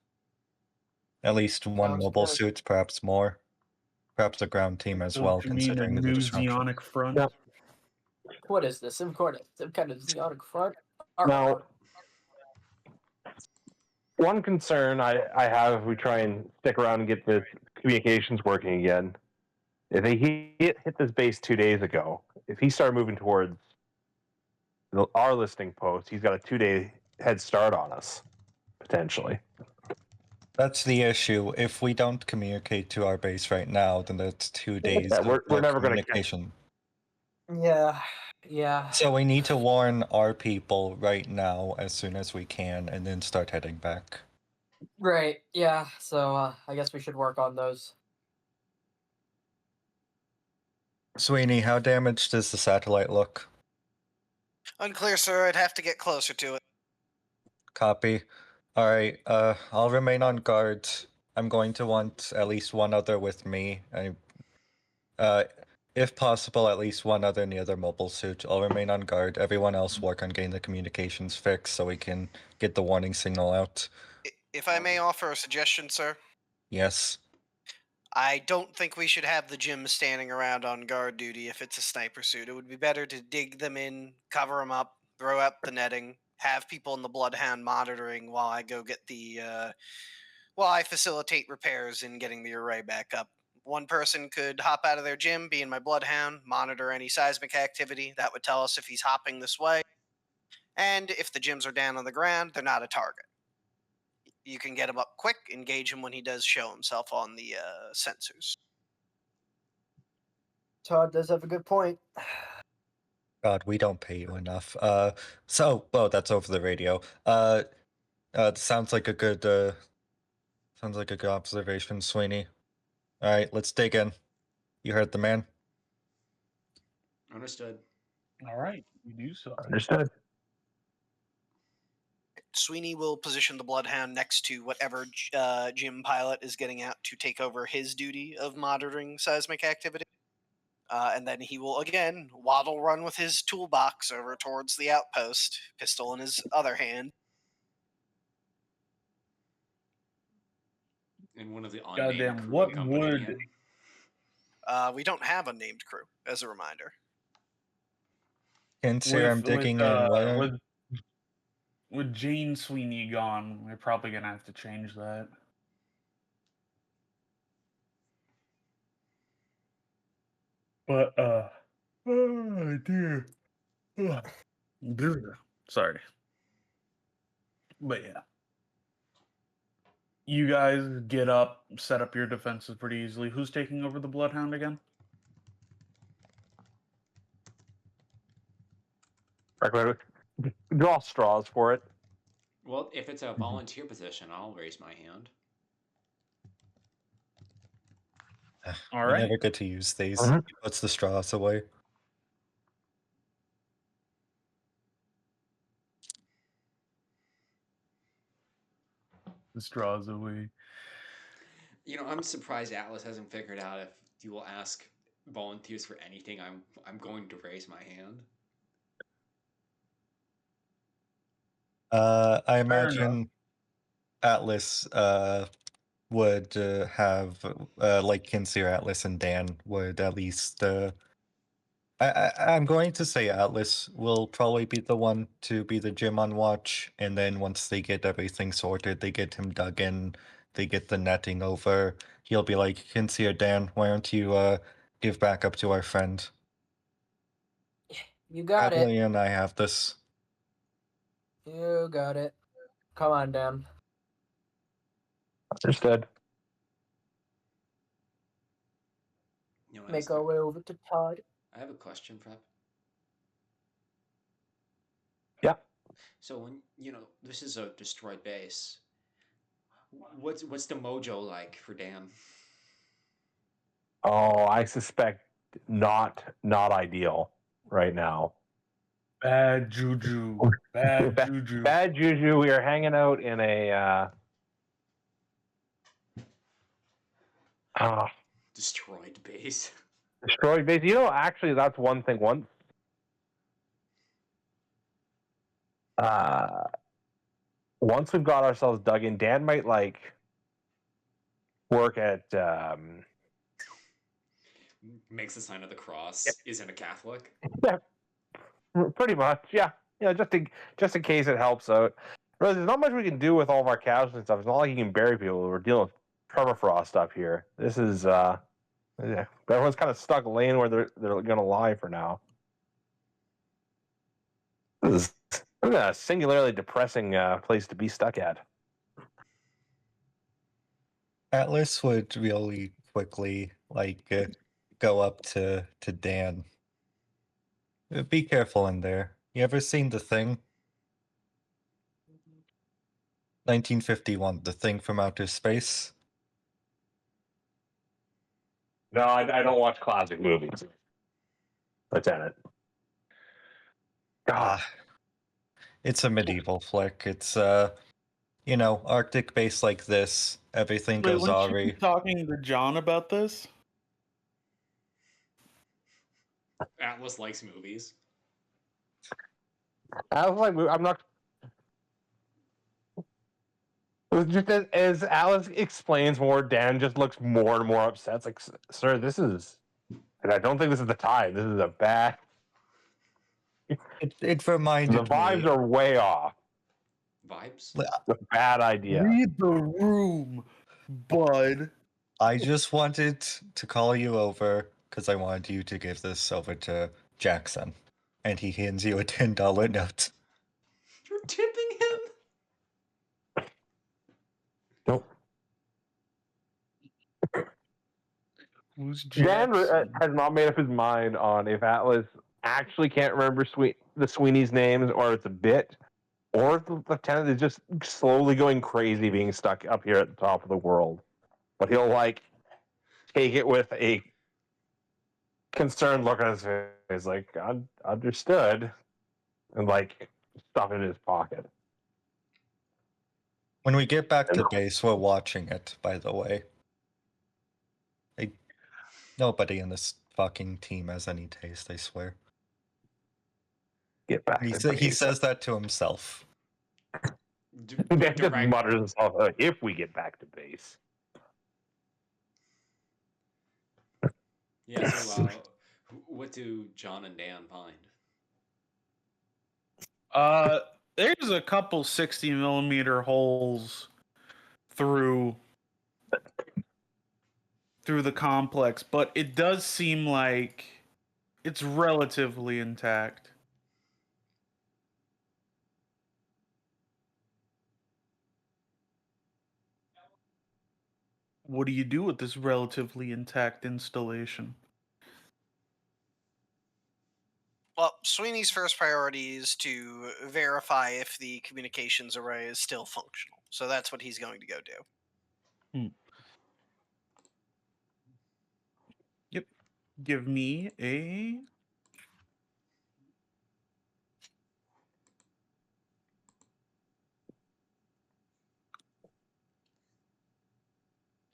At least one Sounds mobile good. suit, perhaps more. Perhaps a ground team as well, You mean a considering the new destruction. Zeonic front? Yeah. What is this? Some kind of Zeonic front? Now, one concern I have if we try and stick around and get the communications working again, if he hit this base 2 days ago, if he started moving towards our listing post, he's got a 2-day head start on us, potentially. That's the issue. If we don't communicate to our base right now, then that's 2 days Yeah, of we're no never gonna catch- communication. Yeah. So we need to warn our people right now as soon as we can, and then start heading back. Right, yeah. So I guess we should work on those. Sweeney, how damaged does the satellite look? Unclear, sir. I'd have to get closer to it. Copy. Alright, I'll remain on guard. I'm going to want at least one other with me. If possible, at least one other in the other mobile suit. I'll remain on guard. Everyone else work on getting the communications fixed so we can get the warning signal out. If I may offer a suggestion, sir. Yes. I don't think we should have the gym standing around on guard duty if it's a sniper suit. It would be better to dig them in, cover them up, throw up the netting, have people in the Bloodhound monitoring while I go get while I facilitate repairs in getting the array back up. One person could hop out of their gym, be in my Bloodhound, monitor any seismic activity. That would tell us if he's hopping this way. And if the gyms are down on the ground, they're not a target. You can get him up quick, engage him when he does show himself on the sensors. Todd does have a good point. God, we don't pay you enough. Well, that's over the radio. Sounds like a good Sounds like a good observation, Sweeney. All right, let's dig in. You heard the man. Understood. All right, you do so. Understood. Sweeney will position the Bloodhound next to whatever Jim Pilot is getting out to take over his duty of monitoring seismic activity. And then he will again waddle run with his toolbox over towards the outpost, pistol in his other hand. And one of the unnamed Goddamn, crew what accompanying would it. We don't have a named crew, as a reminder. Consider I'm digging in. Why don't with Jane Sweeney gone, we're probably gonna have to change that. But oh dear. Sorry. But yeah. You guys get up, set up your defenses pretty easily. Who's taking over the Bloodhound again? Draw straws for it. Well, if it's a volunteer position, I'll raise my hand. All we right. never get to use these? Mhm. He puts the straws away. The straws away. You know, I'm surprised Atlas hasn't figured out if you will ask volunteers for anything. I'm going to raise my hand. I enough. imagine Atlas would have like Kinsey or Atlas and Dan would at least I'm going to say Atlas will probably be the one to be the gym on watch, and then once they get everything sorted, they get him dug in, they get the netting over, he'll be like, Kinsey or Dan, why don't you give back up to our friend? You got it. Adley and I have this. You got it. Come on, Dan. Understood. You know, Make our way over to Todd. I have a question, Prep. Yeah. So when this is a destroyed base, what's the mojo like for Dan? Oh, I suspect not ideal right now. Bad juju. Bad juju. Bad juju. We are hanging out in a Destroyed base. destroyed base. Actually, that's one thing. Once we've got ourselves dug in, Dan might work at Makes the sign of the cross. Isn't a Catholic. pretty much, yeah. Just in case it helps out. Really, there's not much we can do with all of our casualties and stuff. It's not like you can bury people. We're dealing with permafrost up here. This is everyone's kind of stuck laying where they're gonna lie for now. This is a singularly depressing place to be stuck at. Atlas would really quickly go up to Dan. Be careful in there. You ever seen The Thing? 1951, The Thing from Outer Space. No, I don't watch classic movies. Lieutenant. God. It's a medieval flick. It's Arctic base like this. Everything Wait, goes weren't awry. you talking to John about this? Atlas likes movies. I was like, I'm not. Just as Alice explains more, Dan just looks more and more upset. It's like, sir, this is. And I don't think this is the time. This is a bad. It reminded The vibes me. are way off. Vibes? It's a bad idea. Read the room, bud. I just wanted to call you over because I wanted you to give this over to Jackson, and he hands you a $10 note. You're tipping him? Nope. Who's Dan Jackson? has not made up his mind on if Atlas actually can't remember the Sweeney's names or it's a bit, or the lieutenant is just slowly going crazy, being stuck up here at the top of the world. But he'll like take it with a concerned look on his face, like understood, and like stuff it in his pocket. When we get back to base, we're watching it, by the way. Nobody in this fucking team has any taste, I swear. Get back. He says that to himself. Dan just Direct. mutters himself, if we get back to base. Yeah. So, what do John and Dan find? There's a couple 60mm holes through the complex, but it does seem like it's relatively intact. What do you do with this relatively intact installation? Well, Sweeney's first priority is to verify if the communications array is still functional. So that's what he's going to go do. Yep. Give me a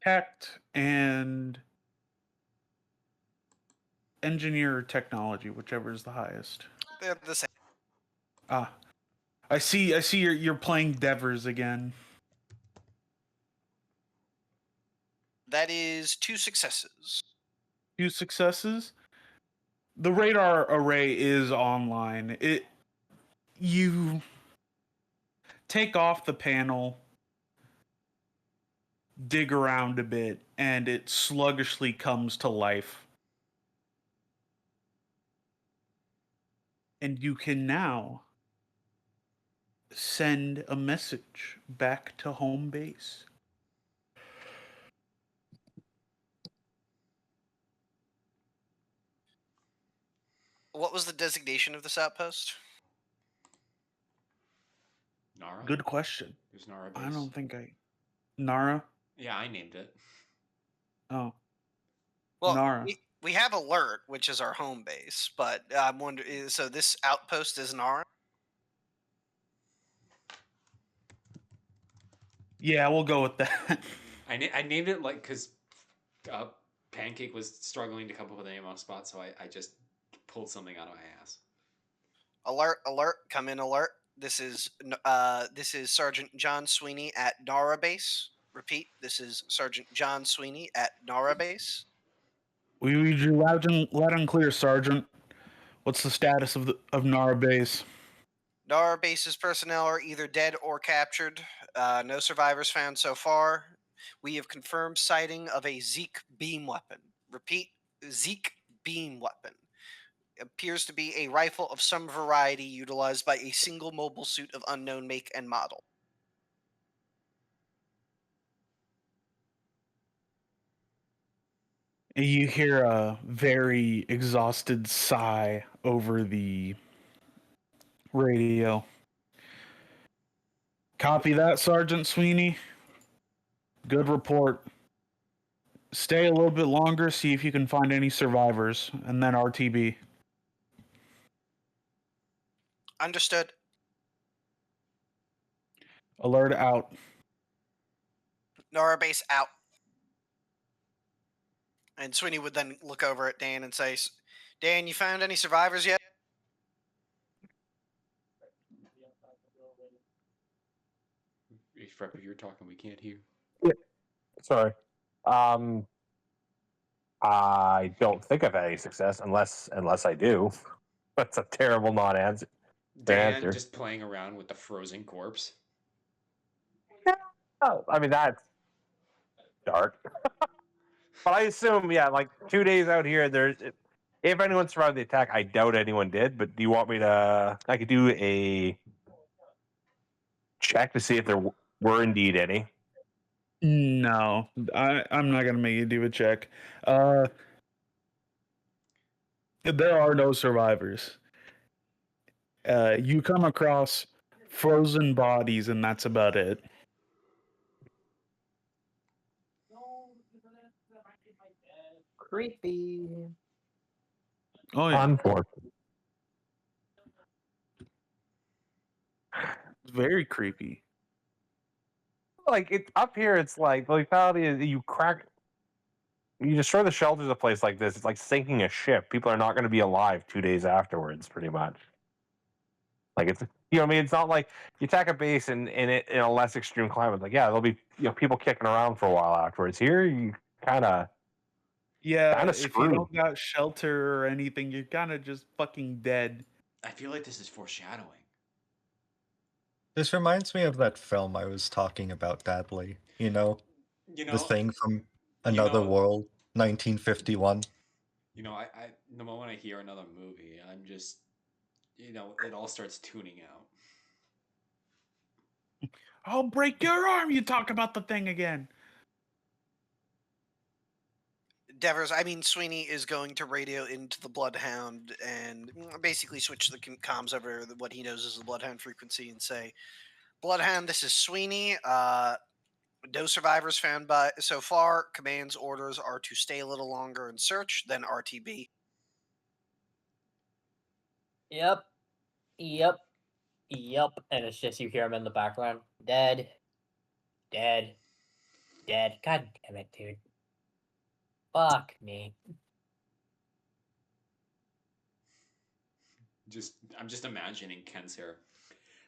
tact and engineer technology, whichever is the highest. They're the same. Ah, I see you're playing Devers again. That is 2 successes. 2 successes. The radar array is online. You take off the panel, dig around a bit, and it sluggishly comes to life. And you can now send a message back to home base. What was the designation of this outpost? Nara. Good question. Who's Nara Base? I don't think Nara? Yeah, I named it. Oh. Well, Nara. we have Alert, which is our home base, but I'm wondering. So this outpost is Nara. Yeah, we'll go with that. I named it like because Pancake was struggling to come up with a name on a spot, so I just pulled something out of my ass. Alert! Alert! Come in! Alert! This is Sergeant John Sweeney at Nara Base. Repeat. This is Sergeant John Sweeney at Nara Base. We read you loud and clear, Sergeant. What's the status of Nara Base? Nara Base's personnel are either dead or captured. No survivors found so far. We have confirmed sighting of a Zeke beam weapon. Repeat, Zeke beam weapon. Appears to be a rifle of some variety utilized by a single mobile suit of unknown make and model. You hear a very exhausted sigh over the radio. Copy that, Sergeant Sweeney. Good report. Stay a little bit longer, see if you can find any survivors, and then RTB. Understood. Alert out. Nara Base out. And Sweeney would then look over at Dan and say, Dan, you found any survivors yet? If you're talking, we can't hear. Yeah. Sorry. I don't think I've had any success unless I do. That's a terrible non-answer. Dan just playing around with the frozen corpse. Oh, I mean, that's dark. But I assume, yeah, like 2 days out here, if anyone survived the attack, I doubt anyone did. But do you want me to? I could do a check to see if there were indeed any. No, I'm not going to make you do a check. There are no survivors. You come across frozen bodies, and that's about it. Creepy. Oh yeah, Unfortunately. very creepy. Like it up here, it's like the lethality is you destroy the shelters of a place like this. It's like sinking a ship. People are not going to be alive 2 days afterwards, pretty much. Like it's what I mean. It's not like you attack a base in a less extreme climate. Like yeah, there'll be people kicking around for a while afterwards. Here you kind of Yeah, if you screwed. don't got shelter or anything, you're kind of just fucking dead. I feel like this is foreshadowing. This reminds me of that film I was talking about, Dadley. You know, You the know, thing from Another know- World, 1951. you know, I the moment I hear another movie, I'm just, it all starts tuning out. I'll break your arm. You talk about the thing again. Devers, I mean, Sweeney is going to radio into the Bloodhound and basically switch the comms over what he knows is the Bloodhound frequency and say, Bloodhound, this is Sweeney. No survivors found by so far. Command's orders are to stay a little longer and search, then RTB. Yep. Yep. Yep. And it's just you hear him in the background. Dead. Dead. Dead. God damn it, dude. Fuck me. I'm just imagining Ken's hair,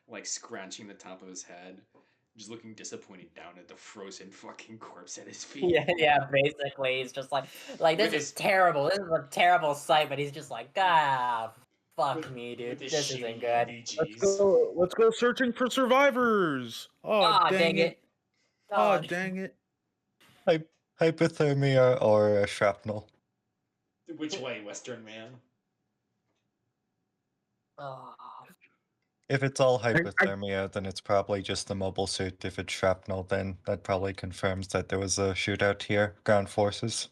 like scratching the top of his head, just looking disappointed down at the frozen fucking corpse at his feet. Yeah, basically. He's just like this is terrible. This is a terrible sight, but he's just like, fuck me, dude. With his This shitty isn't good. EVGs. Let's go searching for survivors. Oh, dang it. Oh, dang it. Hypothermia or shrapnel. Which way, Western man? Oh. If it's all hypothermia, then it's probably just the mobile suit. If it's shrapnel, then that probably confirms that there was a shootout here. Ground forces.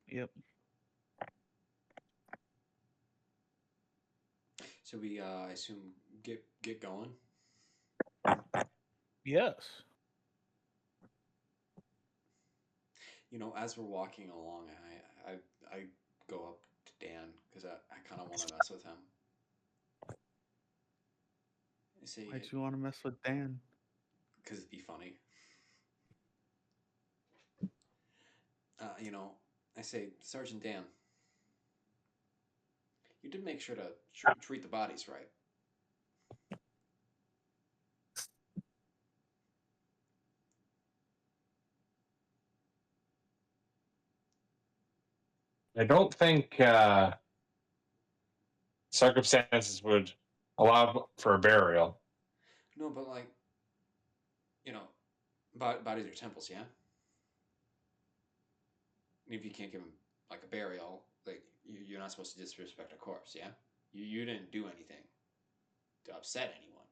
Yep. So we, I assume, get going. Yes. As we're walking along, I go up to Dan because I kind of want to mess with him. I say, Why'd you want to mess with Dan? because it'd be funny. I say, Sergeant Dan, you did make sure to treat the bodies right. I don't think circumstances would allow for a burial. No, but bodies are temples, yeah? And if you can't give them, like, a burial, like, you're not supposed to disrespect a corpse, yeah? You didn't do anything to upset anyone.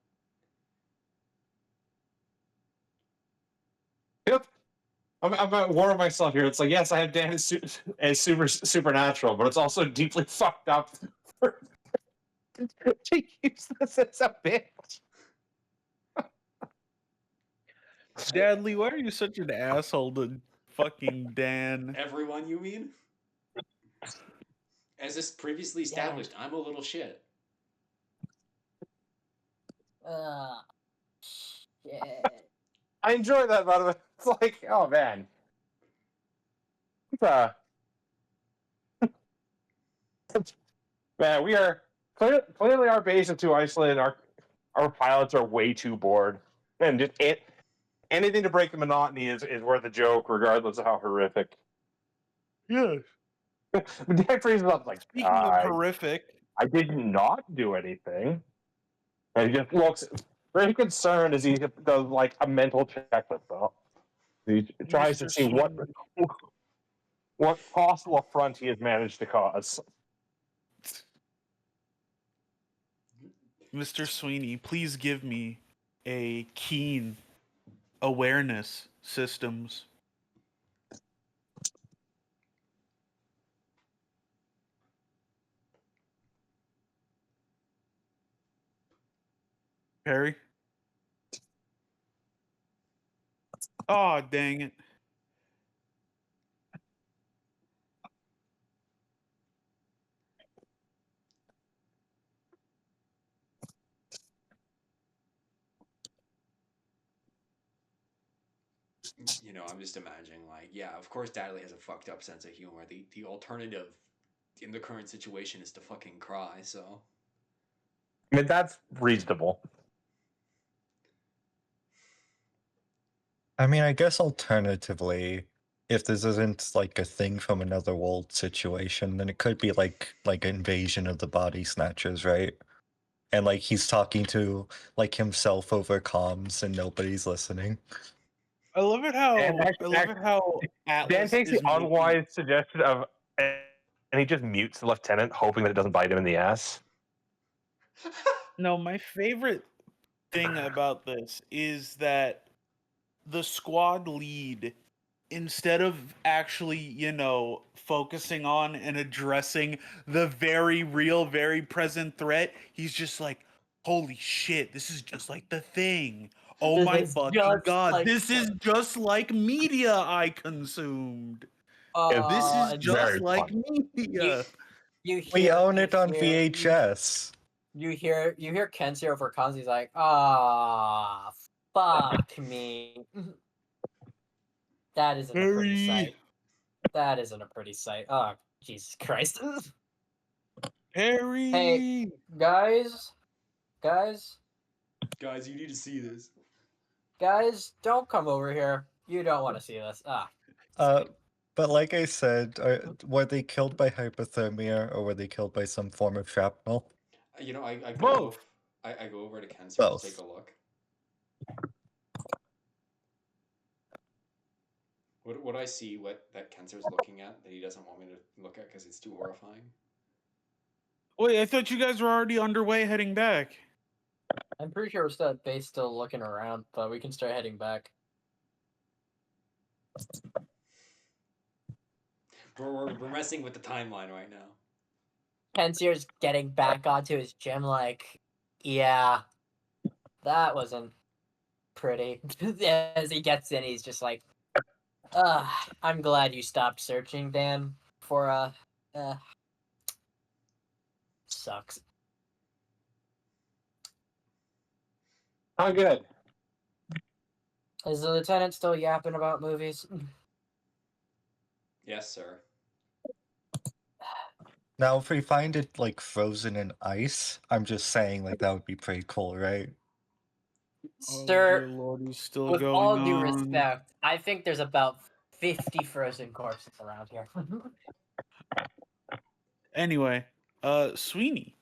Yep. I'm at war with myself here. It's like, yes, I have Dan as supernatural, but it's also deeply fucked up to use this as a bitch. Dadley, why are you such an asshole to fucking Dan? Everyone, you mean? As this previously established, I'm a little shit. Shit. I enjoy that, by the way. It's like, oh man. Man, we are clearly our base is too isolated. Our pilots are way too bored, and just anything to break the monotony is worth a joke, regardless of how horrific. Yes. Dan freezes up like, Speaking of horrific, I did not do anything. And he just looks very concerned as he does like a mental checklist. Though he tries to Mr. see what possible affront he has managed to cause. Mr. Sweeney, please give me a keen awareness systems. Perry? Oh, dang it. You know, I'm just imagining, like, yeah, of course Dadley has a fucked up sense of humor. The alternative in the current situation is to fucking cry, so. I mean, that's reasonable. I mean, I guess alternatively, if this isn't like a thing from another world situation, then it could be like invasion of the body snatchers, right? And like he's talking to like himself over comms and nobody's listening. I love it how And Dan Atlas takes the is making. unwise suggestion of, and he just mutes the lieutenant, hoping that it doesn't bite him in the ass. No, my favorite thing about this is that the squad lead, instead of actually, focusing on and addressing the very real, very present threat, he's just like, holy shit, this is just like the thing. Oh This my is fucking just god, like- this is just like media I consumed. This is and just very like funny. media. you hear, We own you it on hear- VHS. You hear Kenshiro over comms. He's like, ah, fuck me. That isn't a pretty Harry. sight. That isn't a pretty sight. Oh, Jesus Christ. Harry. Hey. Guys, Guys, you need to see this. don't come over here. You don't want to see this. But like I said, were they killed by hypothermia or were they killed by some form of shrapnel? You know, I go Both. I go over to Kenser Both. to take a look. Would I see what that Kenser's looking at that he doesn't want me to look at because it's too horrifying? Wait, I thought you guys were already underway heading back. I'm pretty sure we're still at base, still looking around, but we can start heading back. We're messing with the timeline right now. Pensier's getting back onto his gym like, yeah, that wasn't pretty. As he gets in, he's just like, I'm glad you stopped searching, Dan, for, sucks. How good? Is the lieutenant still yapping about movies? Yes, sir. Now, if we find it like frozen in ice, I'm just saying like that would be pretty cool, right? Oh, Sir, dear Lord, he's still with going all due on. respect, I think there's about 50 frozen corpses around here. Anyway, Sweeney,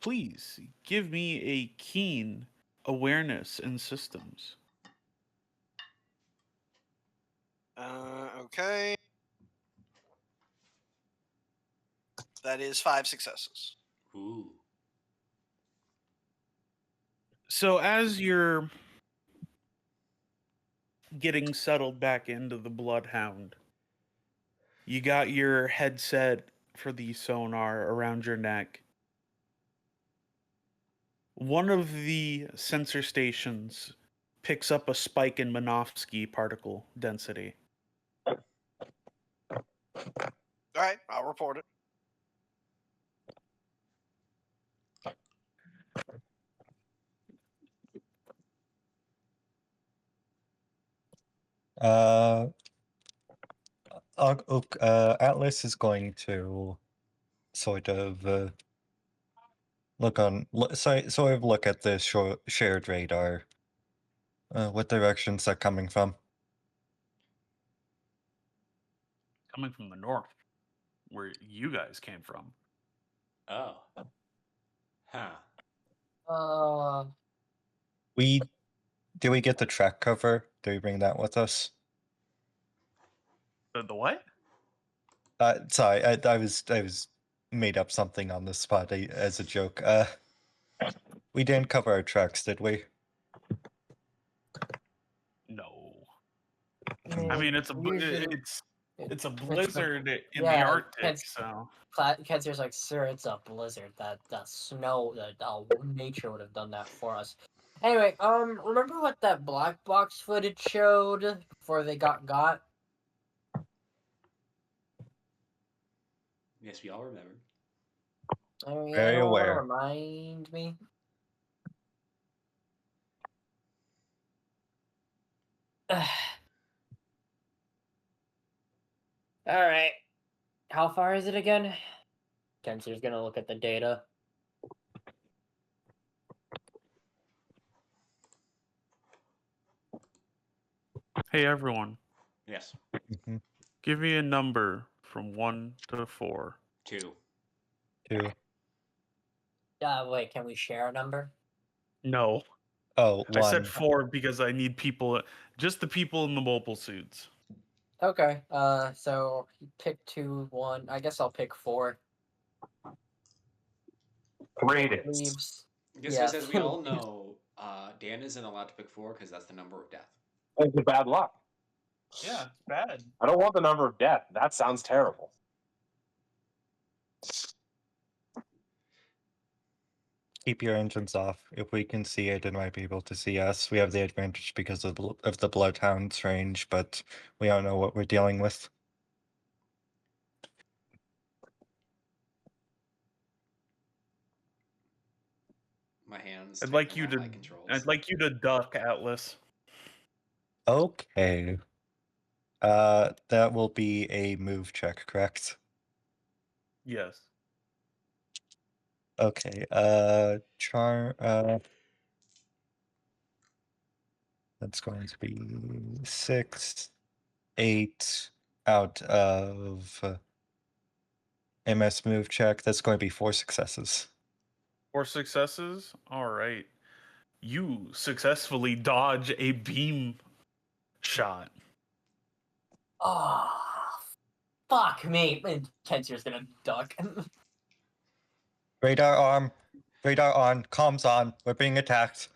please give me a keen awareness in systems. Okay. That is 5 successes. Ooh. So as you're getting settled back into the Bloodhound, you got your headset for the sonar around your neck. One of the sensor stations picks up a spike in Minovsky particle density. All right, I'll report it. Atlas is going to sort of look at the shared radar. What direction's that coming from? Coming from the north, where you guys came from. Oh. Huh. Did we get the track cover? Did we bring that with us? The what? Sorry, I was made up something on the spot as a joke. We didn't cover our tracks, did we? No. Man, I mean, it's usually- It's a It's blizzard in the yeah, Arctic, it's- so Kenzier's like, sir, it's a blizzard. The snow, nature would have done that for us. Anyway, remember what that black box footage showed before they got? Yes, we all remember. I mean, Very anyone want to aware. remind me? All right. How far is it again? Kenzier's gonna look at the data. hey everyone, Yes. Mhm. give me a number from 1 to 4. 2. 2. Wait, can we share a number? No. Oh, I said 1. 4 because I need people, just the people in the mobile suits. Okay. So you pick 2, 1. I guess I'll pick 4. 3 it is. Leaves. Just Yeah. because, as we all know, Dan isn't allowed to pick 4 because that's the number of death. It's a bad luck. Yeah, it's bad. I don't want the number of death. That sounds terrible. Keep your engines off. If we can see it, it might be able to see us. We have the advantage because of the Bloodhound's range, but we don't know what we're dealing with. My hands. I'd like you technically to. my controls. I'd like you to duck, Atlas. Okay. That will be a move check, correct? Yes. Okay. That's going to be 6, 8 out of MS move check. That's going to be 4 successes. 4 successes. All right. You successfully dodge a beam shot. Oh, fuck me. And Kenzier's gonna duck. Radar on, comms on. We're being attacked.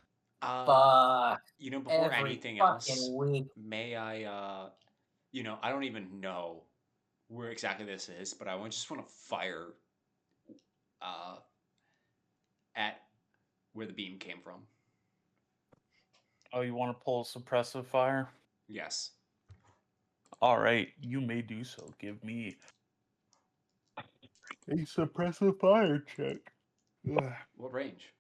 Fuck. Before Every anything fucking else, week. may I, I don't even know where exactly this is, but I just want to fire at where the beam came from. Oh, you want to pull a suppressive fire? Yes. All right, you may do so. Give me a suppressive fire check. Ugh. What range?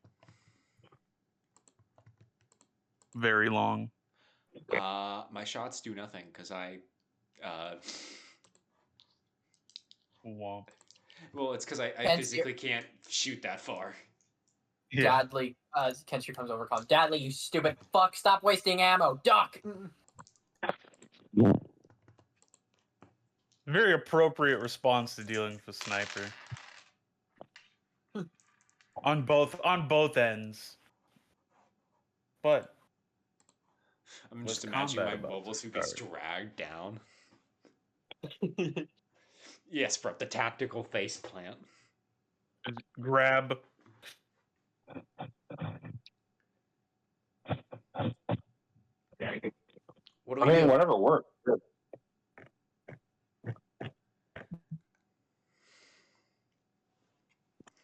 Very long. My shots do nothing because I. Womp. Well, it's because I Kenzier- physically can't shoot that far. Yeah. Dadley, Kenzier comes over, calls, Dadley, you stupid fuck, stop wasting ammo, duck! Very appropriate response to dealing with a sniper. on both ends. But I'm With just imagining my combat about mobile to suit gets start. dragged down. Yes, bro, the tactical face plant. grab. What do I we mean, do? whatever works.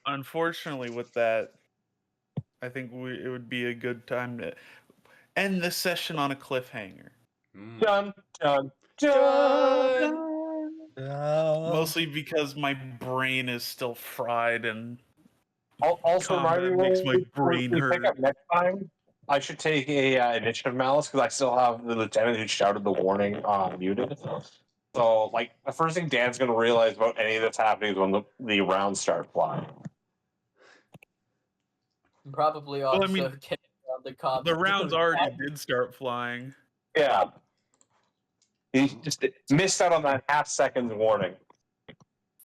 Unfortunately, with that, I think it would be a good time to end the session on a cliffhanger. Dun, dun, dun. Mostly because my brain is still fried and Also, remind me combat makes my when brain we pick hurt. up next time. I should take a initiative malice because I still have the lieutenant who shouted the warning muted. So, like, the first thing Dan's going to realize about any of that's happening is when the rounds start flying. Probably Well, also I mean, get around the cops. The rounds already did start flying. Yeah. He just missed out on that half second warning.